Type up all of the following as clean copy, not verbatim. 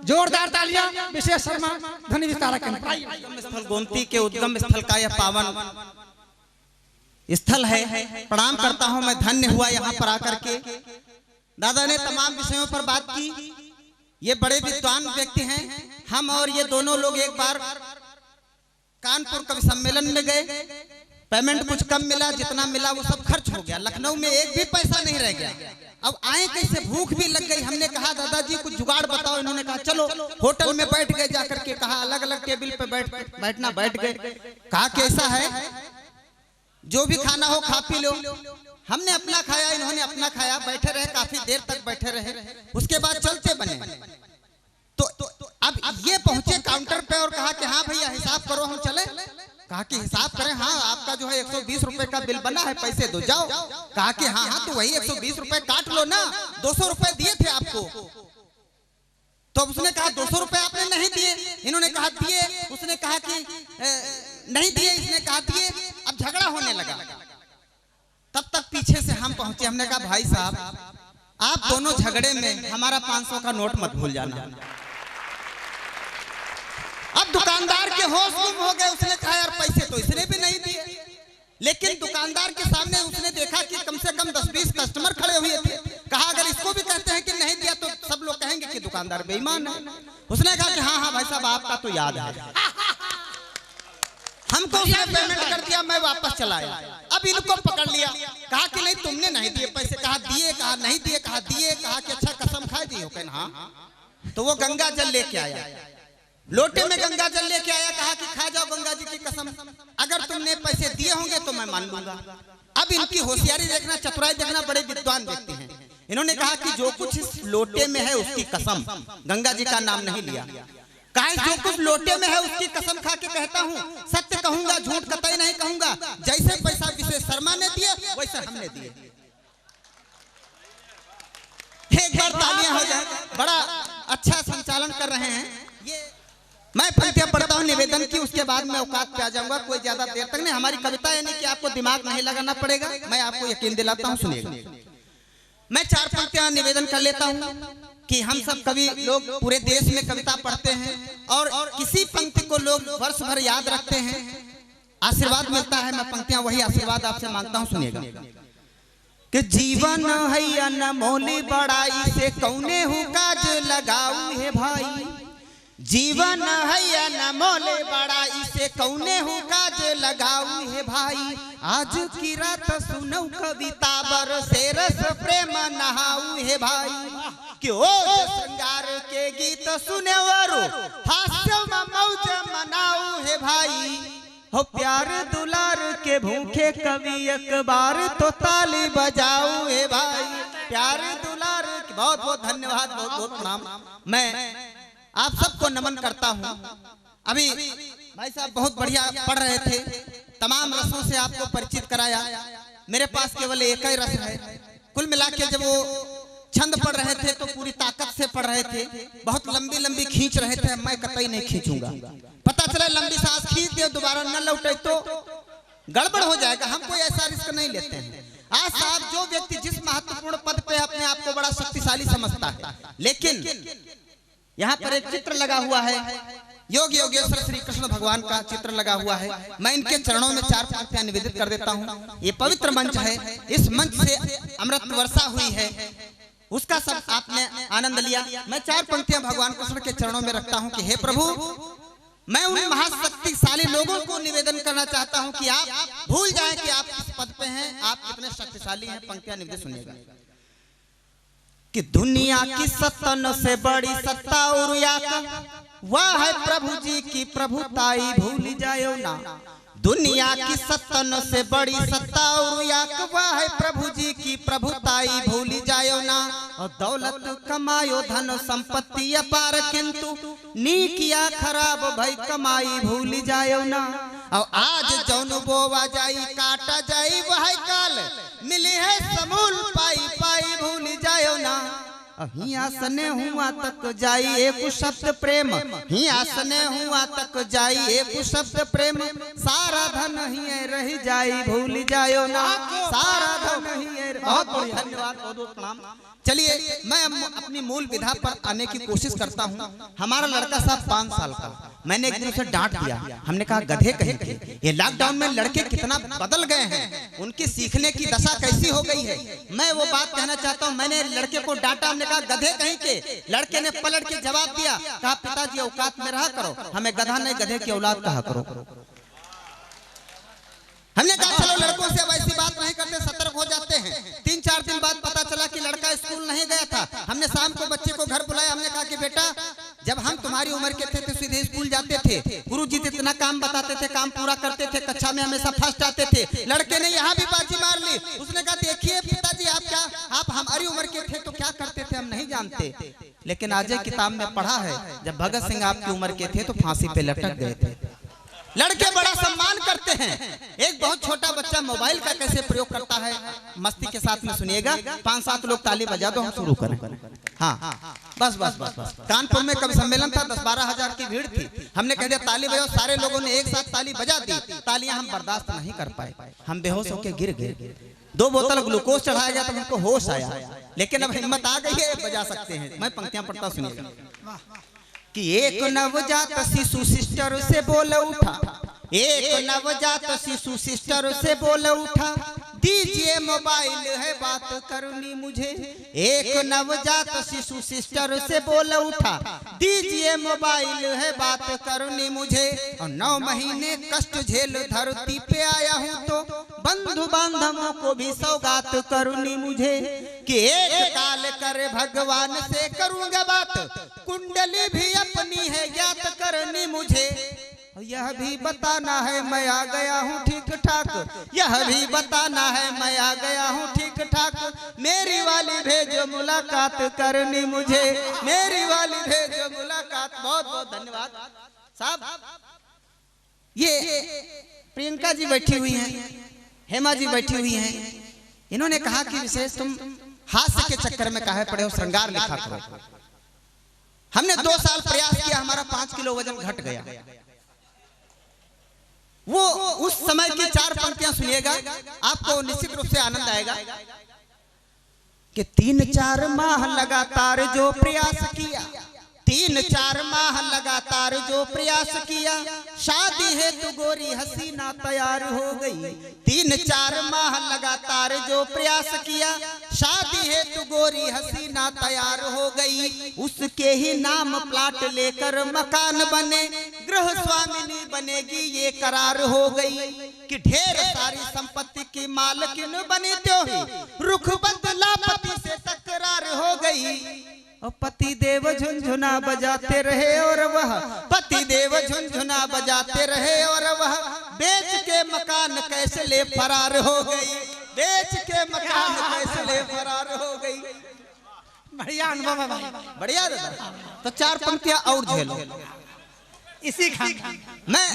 जोरदार तालियां विशेष शर्मा धनी विस्तारक स्थल गोमती के उद्गम स्थल का यह पावन स्थल है। प्रणाम करता हूं मैं, धन्य हुआ यहाँ पर आकर के। दादा ने तमाम विषयों पर बात की। ये बड़े विद्वान व्यक्ति हैं। हम और ये दोनों लोग एक बार कानपुर कवि सम्मेलन में गए। पेमेंट कुछ कम मिला, जितना मिला वो सब खर्च हो गया। लखनऊ में एक भी पैसा नहीं रह गया। अब आए कैसे, भूख भी लग गई। हमने कहा दादाजी कुछ जुगाड़ बताओ। इन्होंने कहा चलो होटल में बैठ गए। जाकर के कहा अलग अलग टेबल पे बैठ गए। कहा कैसा है, जो भी खाना हो खा पी लो। हमने अपना खाया, इन्होंने अपना खाया। बैठे रहे, काफी देर तक बैठे रहे। उसके बाद चलते बने। तो अब ये पहुंचे काउंटर पे और कहा कि हाँ भैया हिसाब करो, हम चले। कहा कि हिसाब करें, हाँ आपका जो है 120 रुपए का बिल बना है, पैसे दो जाओ। कहा कि हाँ तो वही 120 रुपए काट लो ना, 200 रुपए दिए थे आपको। तो उसने कहा 200 रुपए आपने नहीं दिए। इन्होंने कहा दिए। उसने कहा कि नहीं दिए। इसने कहा दिए। अब झगड़ा होने लगा। तब तक पीछे से हम पहुंचे। हमने कहा भाई साहब आप दोनों झगड़े में हमारा 500 का नोट मत भूल जाना। अब दुकानदार के होश गुम हो गए। उसने कहा यार पैसे तो इसने भी नहीं दिए। लेकिन दुकानदार के सामने उसने देखा कि कम से कम 10-20 कस्टमर खड़े हुए थे। कहा अगर इसको भी कहते हैं कि नहीं दिया तो सब लोग कहेंगे कि दुकानदार बेईमान है। उसने कहा कि हाँ भाई साहब आपका तो याद है। हमको उसने पेमेंट कर दिया, मैं वापस चला आया। अब इनको पकड़ लिया। कहा कि नहीं तुमने नहीं दिए पैसे। कहा दिए। कहा नहीं दिए। कहा दिए। कहा कि अच्छा कसम खा दी हो। कहना हाँ। तो वो गंगा जल लेके आया, लोटे में गंगा जल लेके आया। कहा कि खा जाओ गंगा जी की कसम, अगर तुमने पैसे दिए होंगे तो मैं मान लूंगा। अब इनकी होशियारी देखना, चतुराई देखना, बड़े विद्वान व्यक्ति हैं। इन्होंने कहा कि जो कुछ इस लोटे में है उसकी कसम, गंगा जी का नाम नहीं लिया। कहा जो कुछ लोटे में है उसकी कसम खा के कहता हूँ, सत्य कहूंगा, झूठ कतई नहीं कहूंगा। जैसे पैसा विशेष शर्मा ने दिए वैसे हमने दिए। एक बार तालियां हो जाए। बड़ा अच्छा संचालन कर रहे हैं। ये मैं पंक्तियां पढ़ता हूं निवेदन की, उसके बाद मैं औकात पे आ जाऊंगा। कोई ज्यादा देर तक नहीं। हमारी कविता यानी कि आपको दिमाग नहीं लगाना पड़ेगा, मैं आपको यकीन दिलाता हूं। सुनिएगा, मैं 4 पंक्तियां निवेदन कर लेता हूं कि हम सब कवि लोग पूरे देश में कविता पढ़ते हैं और किसी पंक्ति को लोग वर्ष भर याद रखते हैं, आशीर्वाद मिलता है। मैं पंक्तियां वही आशीर्वाद आपसे मांगता हूं। सुनिएगा कि जीवन है अनमोल बड़ाई से कौने हूँ काज लगाऊ है भाई। जीवन है अनमोल बड़ाई से कौने हूँ काज लगाऊ है भाई। आज की रात सुनऊ कविता बरसे रस प्रेम नहाऊ है भाई। क्यों श्रृंगार के गीत सुने वरु हास्य मौज मनाऊ है भाई। हो प्यार दुलार के भूखे कवि एक बार तो ताली बजाऊ है भाई। प्यार दुलार के बहुत बहुत धन्यवाद, बहुत बहुत प्रणाम। मैं आप सबको नमन करता हूं। अभी भाई साहब बहुत बढ़िया पढ़ रहे थे, तमाम रसों से आपको परिचित कराया। मेरे पास केवल एक ही रस है। कुल मिला के जब वो छंद पढ़ रहे थे तो पूरी ताकत से पढ़ रहे थे, बहुत लंबी लंबी खींच रहे थे। मैं कतई नहीं खींचूंगा। पता चला लंबी सांस खींच दे दोबारा न लौटे तो गड़बड़ हो जाएगा। हम कोई ऐसा रिस्क नहीं लेते हैं। आज साहब जो व्यक्ति जिस महत्वपूर्ण पद पे अपने आप को बड़ा शक्तिशाली समझता है, लेकिन यहाँ पर एक चित्र लगा हुआ है, योग योगेश्वर श्री कृष्ण भगवान का चित्र लगा हुआ है। मैं इनके चरणों में 4 पंक्तियां निवेदित कर देता हूँ। ये पवित्र मंच है, इस मंच से अमृत वर्षा हुई है, उसका सब आपने आनंद लिया। मैं 4 पंक्तियां भगवान कृष्ण के चरणों में रखता हूँ कि हे प्रभु, मैं उन महाशक्तिशाली लोगों को निवेदन करना चाहता हूँ कि आप भूल जाएं कि आप किस पद पे हैं, आप कितने शक्तिशाली हैं। पंक्तियां निवेदित सुनिएगा कि दुनिया की सत्तन से बड़ी सत्ता और वह है प्रभु जी की प्रभुताई भूल जाओ ना। दुनिया की सत्तन से बड़ी सत्ता और वह है प्रभु जी की प्रभुताई भूल जाओ ना। और दौलत कमायो धन संपत्ति अपार किंतु नीकिया खराब भई कमाई भूल जाओ ना। और आज जौन बोवा जाई काटा जाई वह काल मिली है समूल पाई पाई भूल जाओ ना। हिया सने हुआ तक जाई एक शब्द प्रेम, हिया सने हुआ तक जाई एक शब्द प्रेम, सारा धन ही रह जाई भूल जायो ना, सारा धन ही। बहुत बहुत धन्यवाद, बहुत बहुत प्रणाम। चलिए मैं अपनी मूल विधा पर आने की कोशिश करता हूँ। हमारा लड़का साहब 5 साल का, मैंने एक दिन उसे डांट दिया। हमने कहा गधे कहीं के, ये लॉकडाउन में लड़के कितना बदल गए हैं, उनकी सीखने की दशा कैसी हो गई है। मैं वो बात कहना चाहता हूँ। मैंने लड़के को डांटा, हमने कहा गधे कहीं के। लड़के ने पलट के जवाब दिया, कहा पिताजी औकात में रहा करो, हमें गधा नहीं गधे की औलाद कहा करो। हमने कहा चलो लड़कों से अब ऐसी बात नहीं करते, सतर्क हो जाते हैं। 3-4 दिन बाद पता चला कि लड़का स्कूल नहीं गया था। हमने शाम को बच्चे को घर बुलाया, हमने कहा कि बेटा जब हम तुम्हारी उम्र के थे तो सीधे स्कूल जाते थे, गुरुजी इतना काम बताते थे, काम पूरा करते थे, कक्षा में हमेशा फर्स्ट आते थे। लड़के ने यहाँ भी बाजी मार ली। उसने कहा देखिए पिताजी आप हमारी उम्र के थे तो क्या करते थे हम नहीं जानते, लेकिन आज किताब में पढ़ा है जब भगत सिंह आपकी उम्र के थे तो फांसी पे लटक गए थे। लड़के बड़ा सम्मान करते हैं। एक बहुत छोटा बच्चा मोबाइल का कैसे प्रयोग करता है, मस्ती के साथ में सुनिएगा। 5-7 लोग ताली बजा दो, हम शुरू करें। हाँ बस बस बस बस। कानपुर में कवि सम्मेलन था, 10-12 हजार की भीड़ थी। हमने कह दिया ताली बजाओ, सारे लोगों ने एक साथ ताली बजा दी। तालियां हम बर्दाश्त नहीं कर पाए, हम बेहोश होकर गिर गए। 2 बोतल ग्लूकोज चढ़ाया गया तो हमको होश आया, लेकिन अब हिम्मत आ गई है, बजा सकते हैं। मैं पंक्तियां पढ़ता सुनिएगा कि एक नवजात शिशु सिस्टर से बोल उठा, एक नवजात शिशु सिस्टर से बोल उठा, दीजिए मोबाइल है बात करनी मुझे। एक नवजात शिशु सिस्टर से बोल उठा, दीजिए मोबाइल है बात करनी मुझे। और 9 महीने कष्ट झेल धरती पे आया हूँ तो बंधु बांधवों को भी सौगात करनी मुझे। कि एक काल करे भगवान से करूँगा बात, कुंडली भी अपनी है ज्ञात करनी मुझे। यह भी बताना है मैं आ गया हूँ ठीक ठाक, यह भी बताना है मैं आ गया हूँ ठीक ठाक, मेरी वाली भेजो मुलाकात करनी मुझे, मेरी वाली भेजो मुलाकात। बहुत बहुत धन्यवाद साहब। ये प्रियंका जी बैठी हुई हैं, हेमा जी बैठी हुई हैं। इन्होंने कहा कि विशेष तुम हास्य के चक्कर में काहे पड़े हो, श्रृंगार लिखा करो। हमने 2 साल प्रयास किया, हमारा 5 किलो वजन घट गया। वो उस समय की 4 पंक्तियां सुनिएगा, आपको निश्चित रूप से आनंद आएगा। कि 3-4 माह लगातार जो प्रयास किया, 3-4 माह लगातार जो प्रयास किया, शादी है तो गोरी हसीना तैयार हो गई। 3-4 माह लगातार जो प्रयास किया, शादी है तो गोरी हसीना तैयार हो गई। उसके ही नाम प्लाट लेकर मकान बने, गृह स्वामिनी बनेगी ये करार हो गई। कि ढेर सारी संपत्ति की मालकिन बनी तो ही रुख बदला पति से तकरार हो गई। और पति देव झुनझुना बजाते रहे और वह, पति देव झुनझुना बजाते रहे और वह बेच के मकान कैसे ले फरार हो गई, बेच के मकान कैसे ले फरार हो गई। बढ़िया अनुभव है भाई, बढ़िया दादा। तो 4 पंक्तियां और झेलो इसी खान। मैं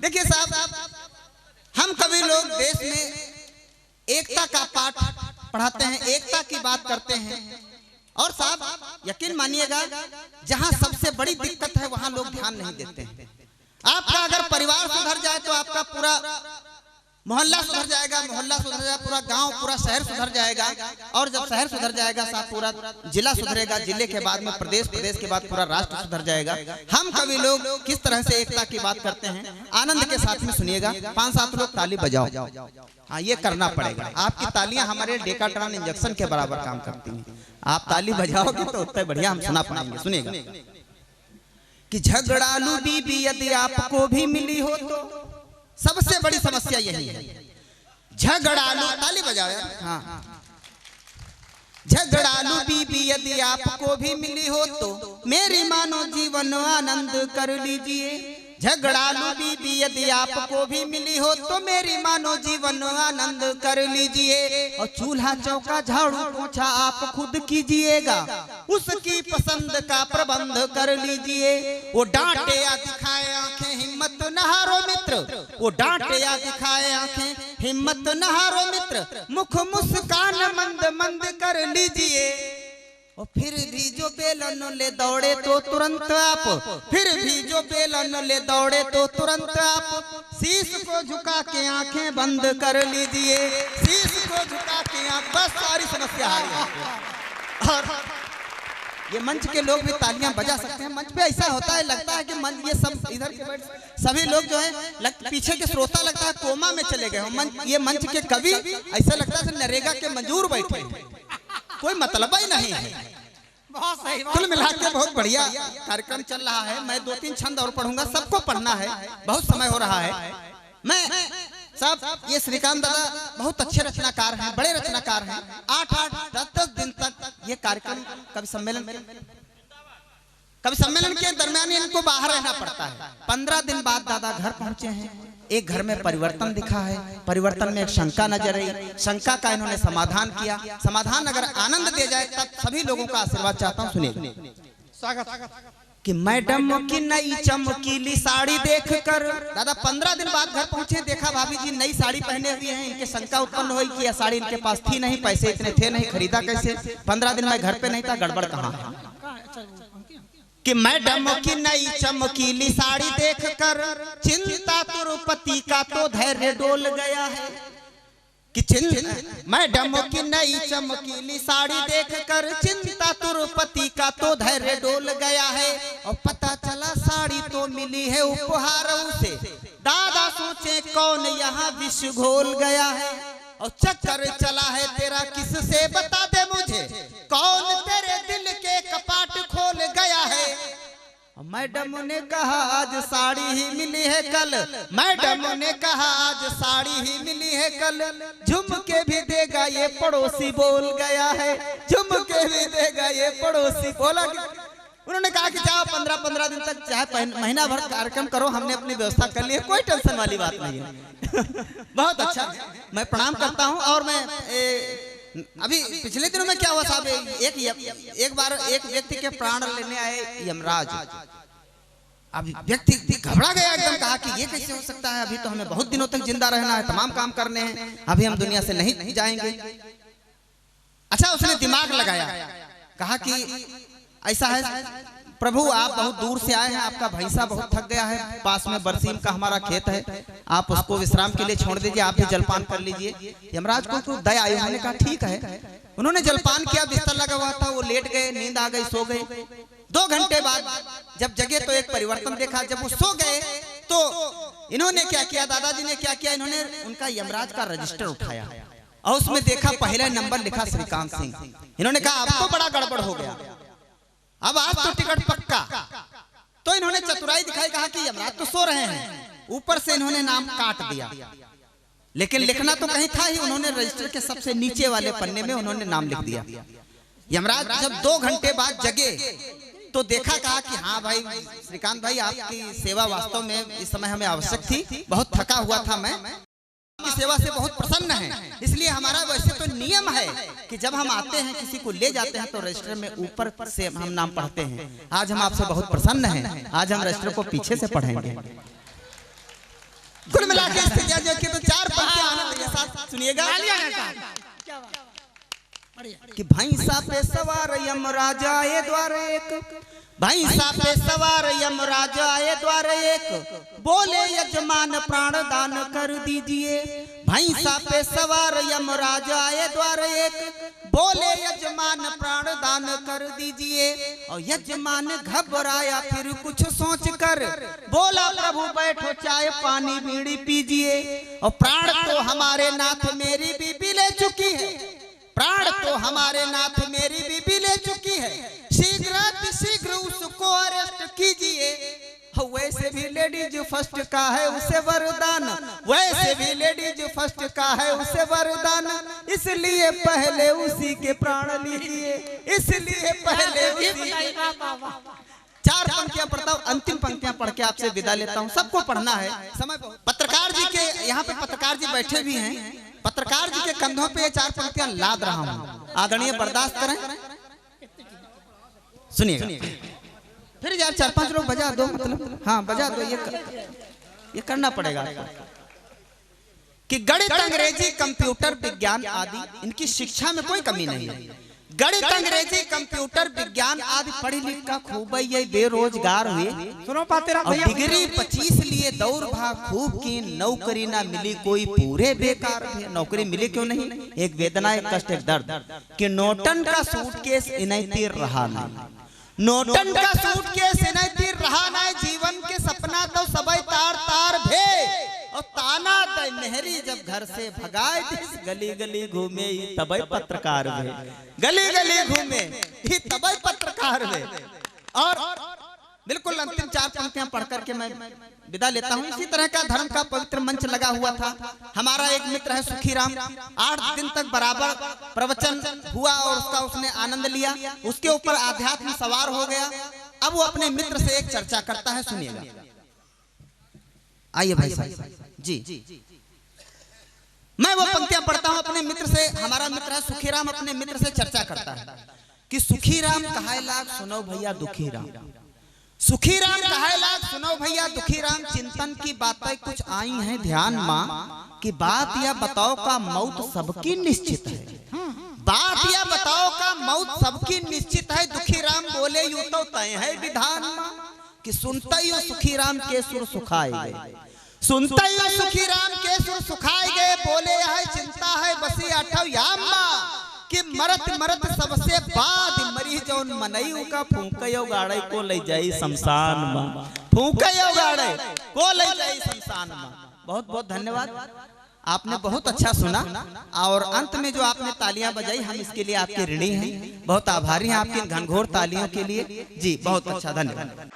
देखिए साहब, हम कभी लोग देश में एकता का पाठ पढ़ाते हैं, एकता की बात करते हैं। और साहब यकीन मानिएगा, जहां सबसे बड़ी दिक्कत है वहां लोग ध्यान नहीं देते हैं। आपका अगर परिवार सुधर जाए तो आपका पूरा मोहल्ला सुधर जाएगा, मोहल्ला सुधर जाएगा, पूरा गांव, पूरा शहर सुधर जाएगा। और जब शहर सुधर जाएगा साहब पूरा जिला सुधरेगा, जिले के बाद में प्रदेश, प्रदेश के बाद पूरा राष्ट्र सुधर जाएगा। हम कभी लोग किस तरह से एकता की बात करते हैं, आनंद के साथ में सुनिएगा। 5-7 लोग ताली बजाओ। हाँ, ये करना पड़ेगा। आपकी तालियां हमारे डेकाट्रॉन इंजेक्शन के बराबर काम करती हैं। आप ताली बजाओगे तो उतना बढ़िया हम सुना पाएंगे। सुनिएगा कि झगड़ालू बीबी यदि आपको भी मिली हो तो, सबसे बड़ी समस्या यही है। झगड़ालू, ताली बजाओ यार। हाँ, झगड़ालू बीबी यदि आपको भी मिली हो तो मेरी मानो जीवन आनंद कर लीजिए। झगड़ालू बीबी यदि आपको भी मिली हो तो मेरी मानो जीवन आनंद कर लीजिए। और चूल्हा चौका झाड़ू पोछा आप खुद कीजिएगा, उसकी पसंद का प्रबंध कर लीजिए। वो डांटे या दिखाए आंखें हिम्मत न हारो मित्र, वो डांटे या दिखाए आंखें हिम्मत न हारो मित्र, मुख मुस्कान मंद मंद कर लीजिए। और फिर भी जो बेलन ले दौड़े तो तुरंत आप, फिर भी जो बेलन ले दौड़े तो तुरंत आप शीश को झुका के आंखें बंद कर लीजिए, शीश को झुका के आंख, बस सारी समस्या हल है। और ये मंच के लोग भी तालियां बजा सकते हैं। मंच पे ऐसा होता है, लगता है कि मंच ये सब इधर के सभी लोग जो है पीछे के श्रोता लगता है कोमा में चले गए हो। ये मंच के कवि ऐसा लगता है नरेगा के मजदूर बैठे हैं, कोई मतलब ही नहीं है। बहुत सही। कुल मिला के बहुत बढ़िया कार्यक्रम चल रहा है। मैं 2-3 छंद और पढ़ूंगा, सबको पढ़ना है, बहुत समय हो रहा है। मैं सब ये श्रीकांत दादा बहुत अच्छे रचनाकार हैं, बड़े रचनाकार हैं। 8-8, 10-10 दिन तक ये कार्यक्रम कवि सम्मेलन के दरमियान इनको बाहर रहना पड़ता है। 15 दिन बाद दादा घर पहुंचे हैं। एक घर में परिवर्तन दिखा है, परिवर्तन में एक शंका नजर आई, शंका का इन्होंने समाधान किया। समाधान अगर आनंद दे जाए तब सभी लोगों का आशीर्वाद चाहता हूँ, सुनिए। स्वागत। कि मैडम की नई चमकीली साड़ी देखकर दादा 15 दिन बाद घर पहुंचे, देखा भाभी जी नई साड़ी पहने हुए हैं। इनके शंका उत्पन्न हुई कि यह साड़ी इनके पास थी नहीं, पैसे इतने थे नहीं, खरीदा कैसे। 15 दिन में घर पे नहीं था, गड़बड़ कहाँ है। कि मैडम की नई चमकीली साड़ी देखकर चिंता तुरपति का तो धैर्य डोल गया है। कि मैडम की नई चमकीली साड़ी देखकर चिंता तुरपति का तो धैर्य डोल गया है। और पता चला साड़ी तो मिली है उपहार उसे, दादा सोचे कौन यहाँ विष घोल गया है। और चक्कर चला है तेरा किससे बता दे मुझे, कौन तेरे दिल के कपाट खोल गया है। मैडम ने कहा आज साड़ी ही मिली है कल, मैडम ने कहा आज साड़ी ही मिली है कल, झुमके भी देगा ये पड़ोसी बोल गया है, झुमके भी देगा ये पड़ोसी बोला। उन्होंने कहा कि जाओ 15-15 दिन तक चाहे महीना भर कार्यक्रम करो, हमने अपनी व्यवस्था कर ली है, कोई टेंशन वाली बात नहीं है। बहुत अच्छा, मैं प्रणाम करता हूँ। और मैं अभी पिछले दिनों में क्या हुआ साहब, एक बार एक व्यक्ति के प्राण लेने आए यमराज। अभी व्यक्ति घबरा गया एकदम, कहा कि ये कैसे हो सकता है, अभी तो हमें बहुत दिनों तक जिंदा रहना है, तमाम काम करने हैं, अभी हम दुनिया से नहीं जाएंगे। अच्छा, उसने दिमाग लगाया, कहा कि ऐसा है प्रभु, आप बहुत दूर से आए हैं, आपका भैंसा बहुत थक गया है, पास में बरसीम का हमारा खेत है, आप उसको विश्राम के लिए छोड़ दीजिए, आप भी जलपान कर लीजिए। यमराज को तो दया आई, उन्होंने कहा ठीक है। उन्होंने जलपान किया, बिस्तर लगा हुआ था, वो लेट गए, नींद आ गई, सो गए। 2 घंटे बाद जब जगे तो एक परिवर्तन देखा। जब वो सो गए तो इन्होंने क्या किया, दादाजी ने क्या किया, इन्होंने उनका यमराज का रजिस्टर उठाया और उसमें देखा पहला नंबर लिखा श्रीकांत सिंह। इन्होंने कहा अब तो बड़ा गड़बड़ हो गया, अब आज तो टिकट पक्का। तो इन्होंने चतुराई दिखाई, कहा कि यमराज तो सो रहे हैं, ऊपर से इन्होंने नाम काट दिया, लेकिन लिखना तो कहीं था ही। उन्होंने रजिस्टर के सबसे नीचे वाले पन्ने में उन्होंने नाम लिख दिया। यमराज जब 2 घंटे बाद जगे तो देखा, कहा कि हाँ भाई श्रीकांत भाई, आपकी सेवा वास्तव में इस समय हमें आवश्यक थी, बहुत थका हुआ था मैं, आपकी सेवा से बहुत प्रसन्न है। इसलिए हमारा वैसे तो नियम है कि जब हम आते हैं किसी को ले जाते हैं तो रजिस्टर में ऊपर से हम नाम पढ़ते हैं। आज हम आपसे बहुत प्रसन्न हैं, आज हम रजिस्टर को पीछे से पढ़ेंगे। कुल मिला के स्थितियां जो कि तो 4 पंक्तियां आनंद के साथ सुनिएगा। कि भैंसा पे सवार यमराज आए द्वार एक, भैंसा पे सवार यमराज आए द्वार एक, बोले यजमान प्राण दान कर दीजिए। भैंसा पे सवार यमराज आए द्वार एक, बोले यजमान प्राण दान कर दीजिए। और यजमान घबराया फिर कुछ सोच कर, बोला प्रभु बैठो चाय पानी बीड़ी पीजिए। और प्राण तो हमारे नाथ मेरी बीबी ले चुकी है, प्राण तो हमारे नाथ मेरी बीबी ले चुकी है, शीघ्र उसको अरेस्ट कीजिए। वैसे भी लेडीज फर्स्ट का है उसे वरदान, वैसे भी लेडीज फर्स्ट का है उसे वरदान, इसलिए पहले उसी के प्राण लीजिए, इसलिए पहले उसी। 4 पंक्तियां पढ़ता हूँ, अंतिम पंक्तियां पढ़ के आपसे विदा लेता हूँ, सबको पढ़ना है, समय बहुत। पत्रकार जी के यहाँ पे पत्रकार जी बैठे भी हैं, पत्रकार जी के कंधों पे ये 4 पंक्तियां लाद रहा हूँ, आदरणीय बर्दाश्त करें। सुनिएगा, फिर यार 4-5 लोग बजा दो, मतलब हाँ बजा दो, ये करना पड़ेगा। कि गणित, अंग्रेजी, कंप्यूटर, विज्ञान आदि इनकी शिक्षा में कोई कमी नहीं है। गणित, अंग्रेजी, कंप्यूटर, विज्ञान आदि पढ़ी लिख का खूब ये बेरोजगार हुए। सुनो पातेराम और भैया, डिग्री 25 लिए दौड़ भाग खूब की, नौकरी ना मिली कोई पूरे बेकार है। नौकरी मिली क्यों नहीं? एक वेदना, एक कष्ट, एक दर्द कि नोटन का सूटकेस इनतीर रहा नहीं, नोटन का सूटकेस इनतीर रहा नहीं। जीवन के सपना तो सबई तार तार भे और ताना दे मेहरी जब घर से भगाए, गली गली घूमे तबई पत्रकार भे, गली गली घूमे तबई पत्रकार भे। और बिल्कुल अंतिम 4 पंक्तियां पढ़ करके मैं विदा लेता हूं। इसी तरह का धर्म का पवित्र मंच लगा हुआ था। हमारा एक मित्र है सुखीराम, 8 दिन तक बराबर प्रवचन हुआ और उसका उसने आनंद लिया, उसके ऊपर आध्यात्म सवार हो गया। अब वो अपने मित्र से एक चर्चा करता है, सुनिएगा। आइए भाई साहब जी, मैं वो पंक्तियां पढ़ता हूं अपने मित्र से। हमारा मित्र है सुखीराम, अपने मित्र से चर्चा करता है कि सुखीराम कहे लाग सुनो भैया दुखी राम, सुखीराम कहे लाग सुनो भैया दुखी राम। चिंतन की बातें कुछ आई हैं ध्यान मां कि बात यह बताओ का मौत सबकी निश्चित है, बात यह बताओ का मौत सबकी निश्चित है। दुखी राम बोले यूं तो तय है विधान मां कि सुनता ही सुखीराम के सुर सुखाए गए, सुनता ही सुखीराम के सुर सुखाए गए। बोले है चिंता है बसी अठव यामा कि मरत मरत सबसे बाद मरी जौन मनई का फूंकयो गाड़े को ले जाई शमशान मां, फूंकयो गाड़े को ले जाई शमशान मां। बहुत बहुत धन्यवाद, आपने बहुत अच्छा सुना। और अंत में जो आपने तालियां बजाई, हम इसके लिए आपके ऋणी हैं, बहुत आभारी हैं आपकी घनघोर तालियों के लिए जी। बहुत अच्छा, धन्यवाद।